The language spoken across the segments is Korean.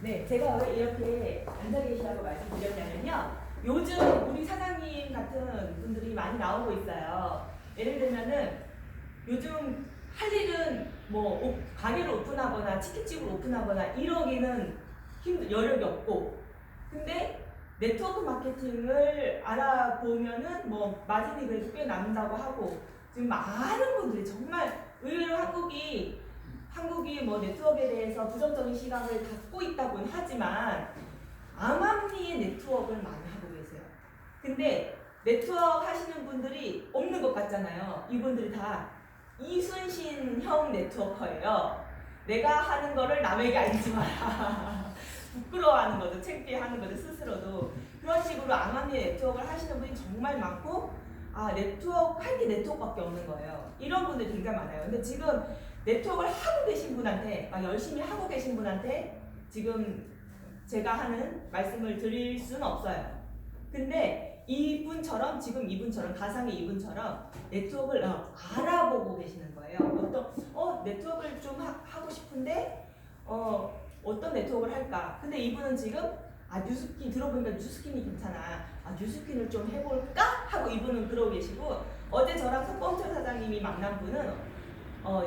네, 제가 왜 이렇게 앉아 계시라고 말씀드렸냐면요. 요즘 우리 사장님 같은 분들이 많이 나오고 있어요. 예를 들면은 요즘 할 일은 뭐 가게를 오픈하거나 치킨집을 오픈하거나 이러기는 여력이 없고, 근데 네트워크 마케팅을 알아보면은 뭐 마진이 그래도 꽤 남는다고 하고, 지금 많은 분들이 정말 의외로 한국이 뭐 네트워크에 대해서 부정적인 시각을 갖고 있다고는 하지만 암암리의 네트워크를 많이 하고 계세요. 근데 네트워크 하시는 분들이 없는 것 같잖아요. 이분들이 다 이순신형 네트워커예요. 내가 하는 거를 남에게 알리지 마라. 부끄러워하는 거죠. 창피해하는 거죠. 스스로도. 그런 식으로 암암리의 네트워크를 하시는 분이 정말 많고, 네트워크 할 게 네트워크밖에 없는 거예요. 이런 분들 굉장히 많아요. 근데 지금 네트워크를 하고 계신 분한테, 열심히 하고 계신 분한테 지금 제가 하는 말씀을 드릴 수는 없어요. 근데 지금 이분처럼, 가상의 이분처럼 네트워크를 알아보고 계시는 거예요. 네트워크를 좀 하고 싶은데, 어떤 네트워크를 할까? 근데 이분은 지금, 뉴스킨, 들어보니까 뉴스킨이 괜찮아. 뉴스킨을 좀 해볼까? 하고 이분은 그러고 계시고, 어제 저랑 석범철 사장님이 만난 분은,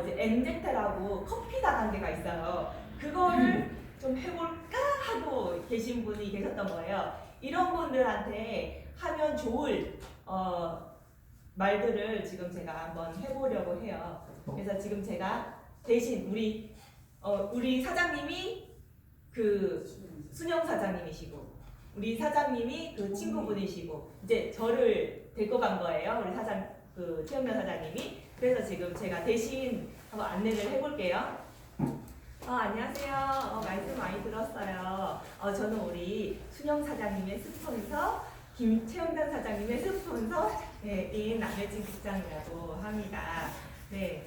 이제 엔제테라고 커피 다단계가 있어요. 그거를 좀 해볼까? 하고 계신 분이 계셨던 거예요. 이런 분들한테 하면 좋을, 말들을 지금 제가 한번 해보려고 해요. 그래서 지금 제가 대신 우리 사장님이 그 순영 사장님이시고, 우리 사장님이 그 친구분이시고, 이제 저를 데리고 간 거예요. 우리 최영란 사장님이. 그래서 지금 제가 대신 한번 안내를 해볼게요. 안녕하세요. 말씀 많이 들었어요. 저는 우리 순영 사장님의 스폰서, 김채영단 사장님의 스폰서인 남혜진 국장이라고 합니다. 네,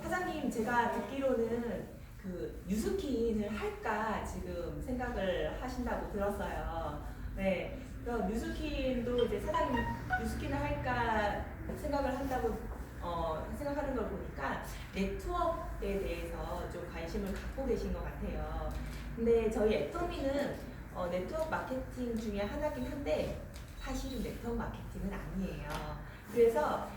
사장님 제가 듣기로는 그 뉴스킨을 할까 지금 생각을 하신다고 들었어요. 네, 그래서 뉴스킨도 이제 사장님 뉴스킨을 할까 생각을 한다고 생각하는 걸 보니까 네트워크에 대해서 좀 관심을 갖고 계신 것 같아요. 근데 저희 애터미는 네트워크 마케팅 중에 하나긴 한데 사실은 네트워크 마케팅은 아니에요. 그래서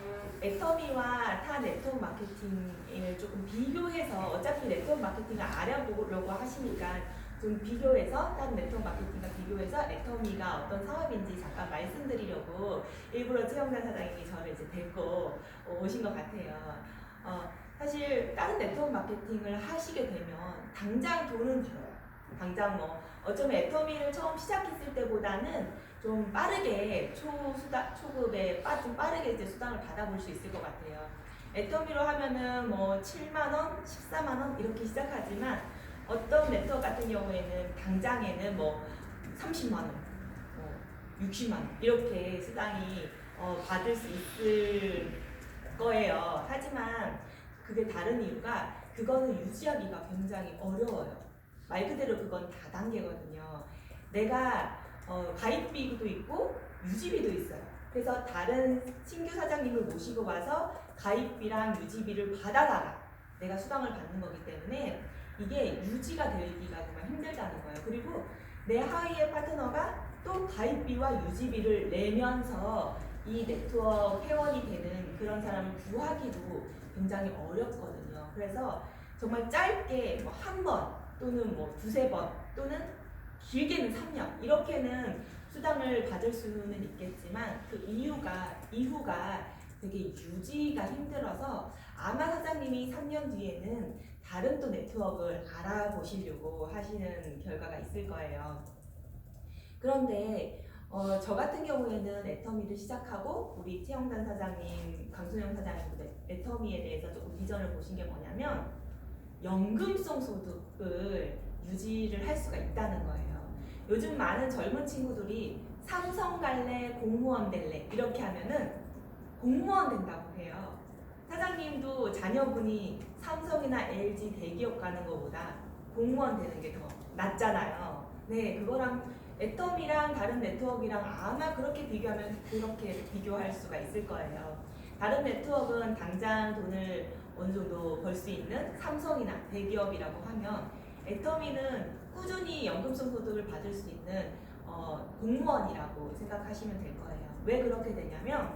애터미와 타 네트워크 마케팅을 조금 비교해서, 어차피 네트워크 마케팅을 알아보려고 하시니까 좀 비교해서, 다른 네트워크 마케팅과 비교해서 애터미가 어떤 사업인지 잠깐 말씀드리려고 일부러 최영란 사장님이 저를 이제 데리고 오신 것 같아요. 사실 다른 네트워크 마케팅을 하시게 되면 당장 돈은 벌어요. 당장 어쩌면 애터미를 처음 시작했을 때보다는 좀 빠르게 초급에 좀 빠르게 이제 수당을 받아볼 수 있을 것 같아요. 애터미로 하면은 7만원, 14만원 이렇게 시작하지만, 어떤 네트워크 같은 경우에는 당장에는 30만원, 60만원 이렇게 수당이 받을 수 있을 거예요. 하지만 그게 다른 이유가, 그거는 유지하기가 굉장히 어려워요. 말 그대로 그건 다단계거든요. 내가 가입비도 있고 유지비도 있어요. 그래서 다른 신규 사장님을 모시고 와서 가입비랑 유지비를 받아다가 내가 수당을 받는 거기 때문에 이게 유지가 되기가 정말 힘들다는 거예요. 그리고 내 하위의 파트너가 또 가입비와 유지비를 내면서 이 네트워크 회원이 되는 그런 사람을 구하기도 굉장히 어렵거든요. 그래서 정말 짧게 한 번 또는 두세 번 또는 길게는 3년 이렇게는 수당을 받을 수는 있겠지만, 그 이후가 되게 유지가 힘들어서 아마 사장님이 3년 뒤에는 다른 또 네트워크를 알아보시려고 하시는 결과가 있을 거예요. 그런데 저 같은 경우에는 애터미를 시작하고 우리 최영단 사장님, 강소영 사장님도 애터미에 대해서 조금 비전을 보신 게 뭐냐면, 연금성 소득을 유지를 할 수가 있다는 거예요. 요즘 많은 젊은 친구들이 삼성 갈래, 공무원 될래 이렇게 하면은 공무원 된다고 해요. 사장님도 자녀분이 삼성이나 LG 대기업 가는 것보다 공무원 되는 게 더 낫잖아요. 네, 그거랑 애터미랑 다른 네트워크랑 아마 그렇게 비교할 수가 있을 거예요. 다른 네트워크는 당장 돈을 어느 정도 벌 수 있는 삼성이나 대기업이라고 하면, 애터미는 꾸준히 연금성 소득을 받을 수 있는 공무원이라고 생각하시면 될 거예요. 왜 그렇게 되냐면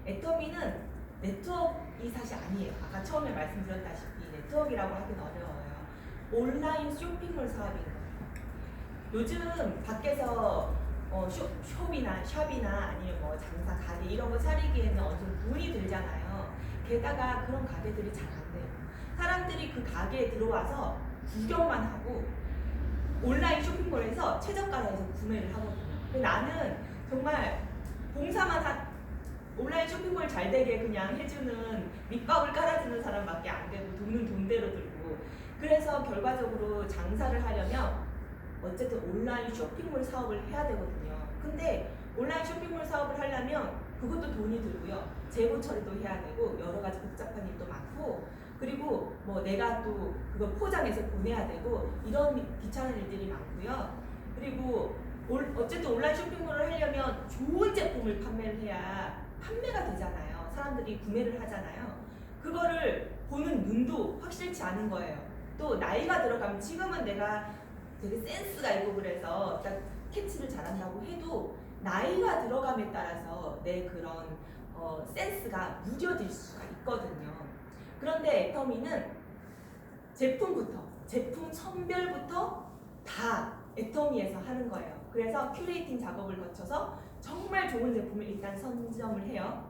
애터미는 네트워크이 사실 아니에요. 아까 처음에 말씀드렸다시피 네트워크라고 하기는 어려워요. 온라인 쇼핑몰 사업인 거예요. 요즘 밖에서 샵이나 아니면 뭐 장사 가게 이런 거 차리기에는 어느 정도 돈이 들잖아요. 게다가 그런 가게들이 잘 안 돼요. 사람들이 그 가게에 들어와서 구경만 하고 온라인 쇼핑몰에서 최저가에서 구매를 하거든요. 근데 나는 정말 봉사만 온라인 쇼핑몰 잘 되게 그냥 해주는 밑밥을 깔아주는 사람밖에 안 되고 돈은 돈대로 들고, 그래서 결과적으로 장사를 하려면 어쨌든 온라인 쇼핑몰 사업을 해야 되거든요. 근데 온라인 쇼핑몰 사업을 하려면 그것도 돈이 들고요. 재고 처리도 해야 되고 여러 가지 복잡한 일도 많고, 그리고 뭐 내가 또 그거 포장해서 보내야 되고 이런 귀찮은 일들이 많고요. 그리고 어쨌든 온라인 쇼핑몰을 하려면 좋은 제품을 판매를 해야 판매가 되잖아요. 사람들이 구매를 하잖아요. 그거를 보는 눈도 확실치 않은 거예요. 또 나이가 들어가면, 지금은 내가 되게 센스가 있고 그래서 딱 캐치를 잘한다고 해도 나이가 들어감에 따라서 내 그런 센스가 무뎌질 수가 있거든요. 그런데 애터미는 제품 선별부터 다 애터미에서 하는 거예요. 그래서 큐레이팅 작업을 거쳐서 정말 좋은 제품을 일단 선점을 해요.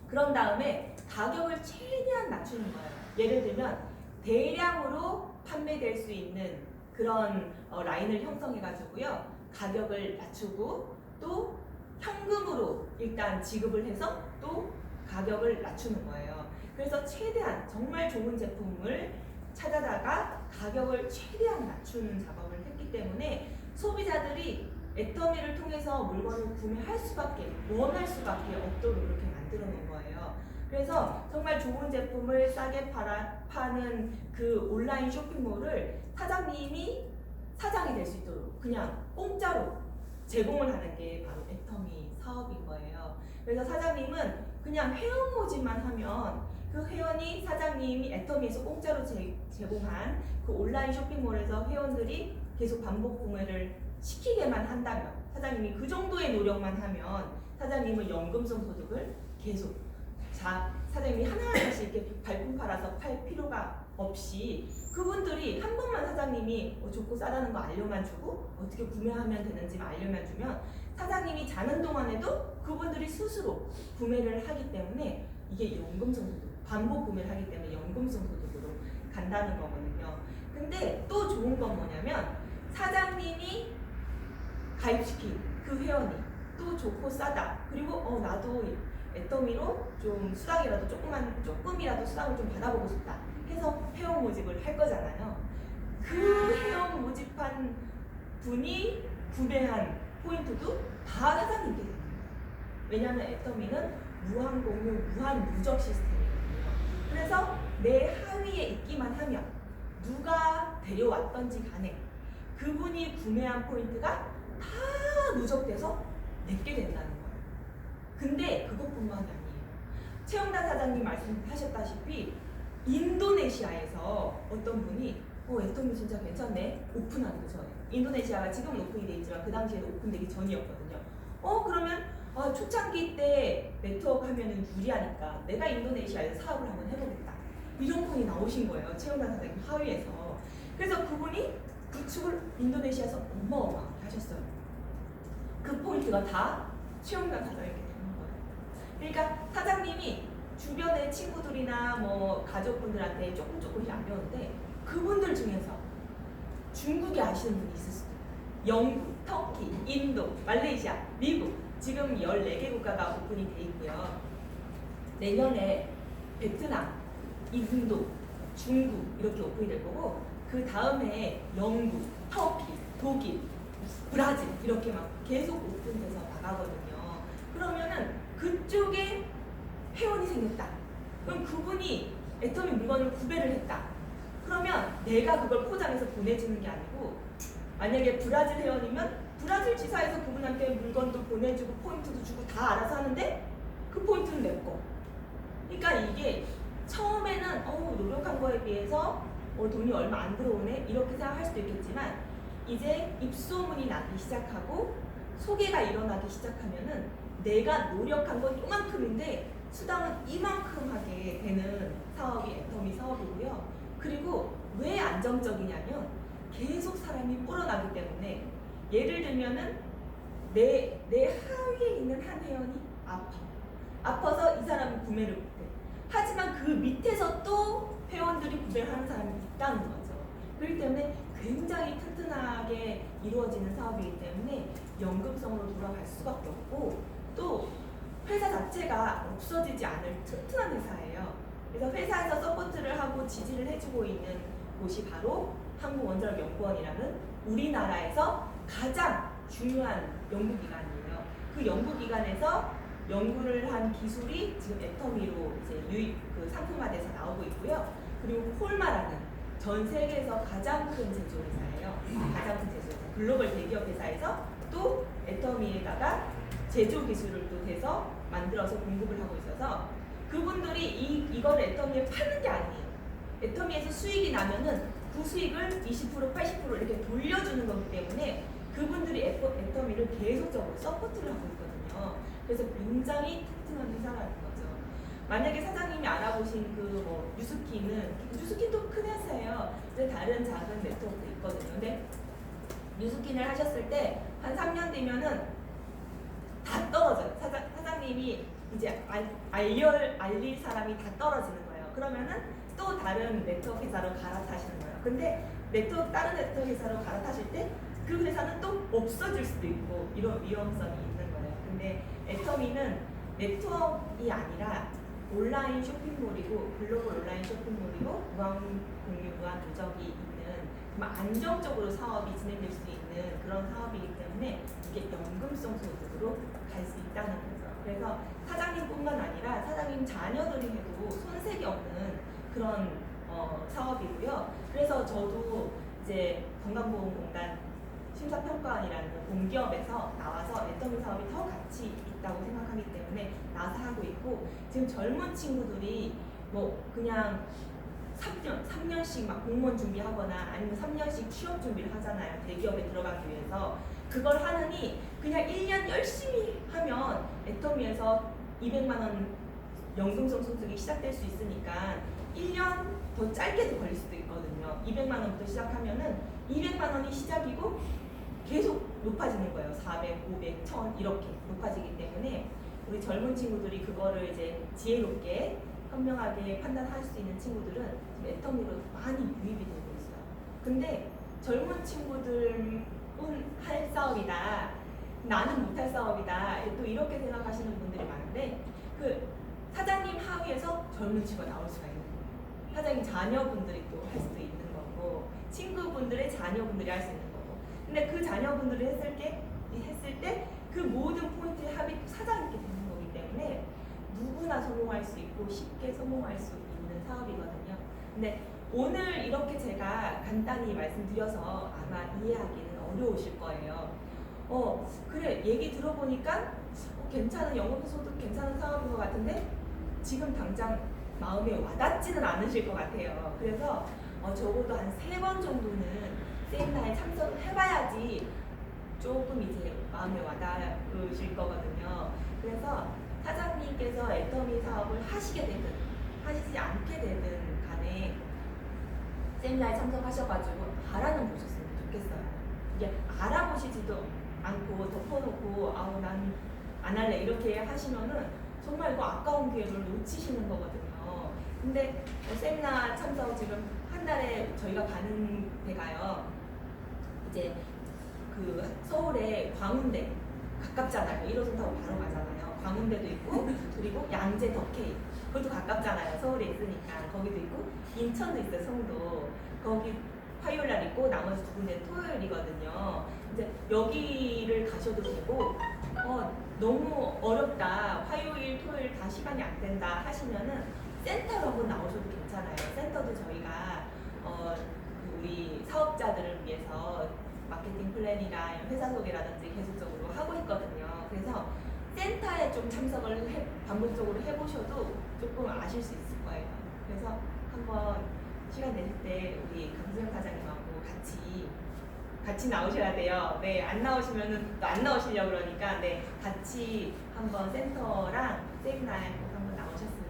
그런 다음에 가격을 최대한 낮추는 거예요. 예를 들면 대량으로 판매될 수 있는 그런 라인을 형성해가지고요, 가격을 낮추고 또 현금으로 일단 지급을 해서 또 가격을 낮추는 거예요. 그래서 최대한 정말 좋은 제품을 찾아다가 가격을 최대한 낮추는 작업을 했기 때문에 소비자들이 애터미를 통해서 물건을 구매할 수밖에, 원할 수밖에 없도록 그렇게 만들어 놓은 거예요. 그래서 정말 좋은 제품을 싸게 파는 그 온라인 쇼핑몰을 사장님이 사장이 될 수 있도록 그냥 공짜로 제공을 하는 게 바로 애터미 사업인 거예요. 그래서 사장님은 그냥 회원 모집만 하면 그 회원이 사장님이 애터미에서 공짜로 제공한 그 온라인 쇼핑몰에서 회원들이 계속 반복 구매를 시키게만 한다면, 사장님이 그 정도의 노력만 하면 사장님은 연금성 소득을 계속 사장님이 하나하나씩 이렇게 발품 팔아서 팔 필요가 없이 그분들이 한 번만 사장님이 좋고 싸다는 거 알려만 주고 어떻게 구매하면 되는지 알려만 주면 사장님이 자는 동안에도 그분들이 스스로 구매를 하기 때문에 이게 연금성 소득, 반복 구매를 하기 때문에 연금성 소득으로 간다는 거거든요. 근데 또 좋은 건 뭐냐면 사장님이 가입시킨 그 회원이 또 좋고 싸다, 그리고 나도 애터미로 좀 수당이라도 조금이라도 수당을 좀 받아보고 싶다 해서 회원 모집을 할 거잖아요. 그 회원 모집한 분이 구매한 포인트도 다 사장님께 됩니다. 왜냐하면 애터미는 무한 공유, 무한 누적 시스템이거든요. 그래서 내 하위에 있기만 하면 누가 데려왔던지 간에 그분이 구매한 포인트가 다 누적돼서 내게 된다는 거예요. 근데 그것뿐만이 아니에요. 최영단 사장님 말씀하셨다시피 인도네시아에서 어떤 분이 애터미 진짜 괜찮네, 오픈하는 거 전에. 인도네시아가 지금은 오픈이 돼 있지만 그 당시에는 오픈되기 전이었거든요. 그러면 초창기 때 네트워크 하면은 유리하니까 내가 인도네시아에서 사업을 한번 해보겠다, 이런 분이 나오신 거예요. 최영단 사장님 하위에서. 그래서 그분이 구축을 인도네시아에서 어마어마하게 하셨어요. 그 포인트가 다 최영단 사장님께 되는 거예요. 그러니까 사장님이 주변의 친구들이나 뭐 가족분들한테 조금씩 알렸는데 그분들 중에서 중국에 아시는 분이 있을 수도 있어요. 영국, 터키, 인도, 말레이시아, 미국, 지금 14개 국가가 오픈이 돼 있고요. 내년에 베트남, 인도, 중국 이렇게 오픈이 될 거고, 그 다음에 영국, 터키, 독일, 브라질 이렇게 막 계속 오픈돼서 나가거든요. 그러면은 그쪽에 회원이 생겼다. 그럼 그분이 애터미 물건을 구매를 했다. 그러면 내가 그걸 포장해서 보내주는 게 아니고, 만약에 브라질 회원이면 브라질 지사에서 그분한테 물건도 보내주고 포인트도 주고 다 알아서 하는데 그 포인트는 내 거. 그러니까 이게 처음에는 노력한 거에 비해서 돈이 얼마 안 들어오네 이렇게 생각할 수도 있겠지만, 이제 입소문이 나기 시작하고 소개가 일어나기 시작하면은 내가 노력한 건 요만큼인데 수당은 이만큼 하게 되는 사업이 애터미 사업이고요. 그리고 왜 안정적이냐면 계속 사람이 불어나기 때문에, 예를 들면은 내 하위에 있는 한 회원이 아파서 이 사람이 구매를 못해. 하지만 그 밑에서 또 회원들이 구매를 하는 사람이 있다는 거죠. 그렇기 때문에 굉장히 튼튼하게 이루어지는 사업이기 때문에 연금성으로 돌아갈 수밖에 없고, 또 회사 자체가 없어지지 않을 튼튼한 회사예요. 그래서 회사에서 서포트를 하고 지지를 해주고 있는 곳이 바로 한국원자력연구원이라는 우리나라에서 가장 중요한 연구기관이에요. 그 연구기관에서 연구를 한 기술이 지금 애터미로 이제 상품화돼서 나오고 있고요. 그리고 콜마라는 전 세계에서 가장 큰 제조회사예요. 가장 큰 제조회사, 글로벌 대기업 회사에서 또 애터미에다가 제조 기술을 또 대서 만들어서 공급을 하고 있어서, 그분들이 이걸 애터미에 파는 게 아니에요. 애터미에서 수익이 나면은 그 수익을 20%, 80% 이렇게 돌려주는 거기 때문에 그분들이 애터미를 계속적으로 서포트를 하고 있거든요. 그래서 굉장히 튼튼한 회사라는 거죠. 만약에 사장님이 알아보신 뉴스킨도 큰 회사예요. 근데 다른 작은 네트워크도 있거든요. 근데 뉴스킨을 하셨을 때 한 3년 뒤면은 다 떨어져요. 사장님이 이제 알릴 사람이 다 떨어지는 거예요. 그러면은 또 다른 네트워크 회사로 갈아타시는 거예요. 근데 다른 네트워크 회사로 갈아타실 때 그 회사는 또 없어질 수도 있고 이런 위험성이 있는 거예요. 근데 애터미는 네트워크가 아니라 온라인 쇼핑몰이고, 글로벌 온라인 쇼핑몰이고, 무한 공유, 무한 누적이 있는 안정적으로 사업이 진행될 수 있는 그런 사업이기 때문에 이게 연금성 소득으로 갈 수 있다는 거죠. 그래서 사장님뿐만 아니라 사장님 자녀들이 해도 손색이 없는 그런 사업이고요. 그래서 저도 이제 건강보험공단 심사평가원이라는 공기업에서 나와서 애터미 사업이 더 가치 있다고 생각하기 때문에 나와서 하고 있고, 지금 젊은 친구들이 그냥 3년씩 막 공무원 준비하거나 아니면 3년씩 취업 준비를 하잖아요. 대기업에 들어가기 위해서. 그걸 하느니 그냥 1년 열심히 하면 애터미에서 200만 원 연금성 소득이 시작될 수 있으니까 1년 더 짧게도 걸릴 수도 있거든요. 200만 원부터 시작하면은 200만 원이 시작이고 계속 높아지는 거예요. 400, 500, 1000 이렇게 높아지기 때문에 우리 젊은 친구들이 그거를 이제 지혜롭게 현명하게 판단할 수 있는 친구들은 지금 애터미로 많이 유입이 되고 있어요. 근데 젊은 친구들은 할 사업이다, 나는 못할 사업이다, 또 이렇게 생각하시는 분들이 많은데, 그 사장님 하위에서 젊은 친구가 나올 수가 있는 거예요. 사장님 자녀분들이 또 할 수도 있는 거고, 친구분들의 자녀분들이 할 수 있는 거고. 근데 그 자녀분들이 했을 때 그 모든 포인트의 합이 사장님께 되는 거기 때문에 누구나 성공할 수 있고 쉽게 성공할 수 있는 사업이거든요. 근데 오늘 이렇게 제가 간단히 말씀드려서 아마 이해하기는 어려우실 거예요. 그래, 얘기 들어보니까 괜찮은 연금소득 괜찮은 사업인 것 같은데 지금 당장 마음에 와닿지는 않으실 것 같아요. 그래서 적어도 한 3번 정도는 세미나에 참석을 해봐야지 조금 이제 마음에 와닿으실 거거든요. 그래서 사장님께서 애터미 사업을 하시게 되든 하시지 않게 되든 간에 세미나에 참석하셔가지고 알아보셨으면 좋겠어요. 이게 알아보시지도 않고 덮어놓고 난 안 할래 이렇게 하시면은 정말 이거 아까운 기회를 놓치시는 거거든요. 근데 세미나 참석 지금 한 달에 저희가 가는 데가요. 이제 그 서울에 광운대 가깝잖아요. 1호선 타고 바로 가잖아요. 광운대도 있고 그리고 양재 덕케이 그것도 가깝잖아요. 서울에 있으니까 거기도 있고, 인천도 있어요. 성도 거기 화요일날 있고 나머지 2군데 토요일이거든요. 이제 여기를 가셔도 되고, 너무 어렵다, 화요일 토요일 다 시간이 안 된다 하시면은 센터로 한번 나오셔도 괜찮아요. 센터도 저희가 우리 사업자들을 위해서 마케팅 플랜이나 회사 소개라든지 계속적으로 하고 있거든요. 그래서 센터에 좀 참석을 반복적으로 해보셔도 조금 아실 수 있을 거예요. 그래서 한번 시간 내실 때 우리 강수영 사장님하고 같이 같이 나오셔야 돼요. 네, 안 나오시면은 또 안 나오시려고 그러니까 네, 같이 한번 센터랑 세미나에 꼭 한번 나오셨으면